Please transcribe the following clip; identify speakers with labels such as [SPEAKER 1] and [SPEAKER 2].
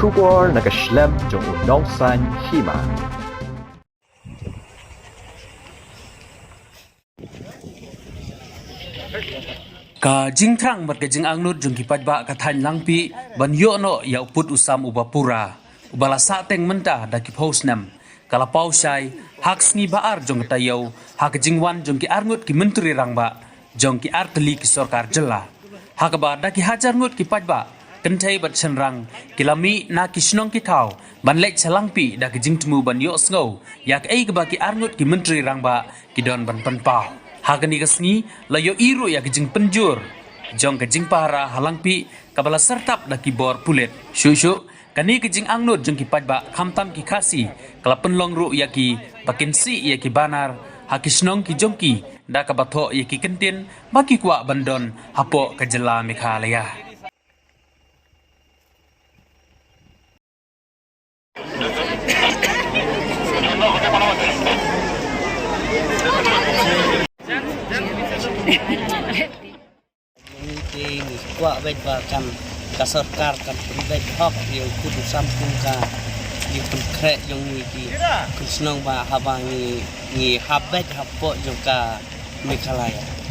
[SPEAKER 1] 出国那个 slam 中农山 hima。Ka
[SPEAKER 2] jingtrang mat ka jing angnut jung ki pajba ka than langpi ban yo no ya uput usam ubapura ubala sa teng menta da ki posnam kala pausai hak sni baar jung tayau hak jingwan jung ki arngut ki menteri rangba jung ki artli ki sarkar jela hak ba da ki hajar ngut ki pajba kentai bat senrang kilami na ki snong ki thau ban lek chalangpi da ki jingtmu ban yo sngo yak ei ka ba ki arngut ki menteri rangba ki don ban panpau Hagani kasni layo iru ya kejing penjur jong kejing para halangpi kabala sertap da kibor pulet syusyu kani kejing angnut jong ki pajba khamtam ki khasi kala penlong ru ya ki pakinsi ya ki banar hakisnong ki jongki da kabatho ya ki kentin baki kwa bandon hapo kajela mikhalaya
[SPEAKER 3] Kuat baik bahkan kasorkar kan pribadi hak yang kudu sampung ka yang konkret yang ni kusnong ba habang ni habet hapo joka Mikhalaya.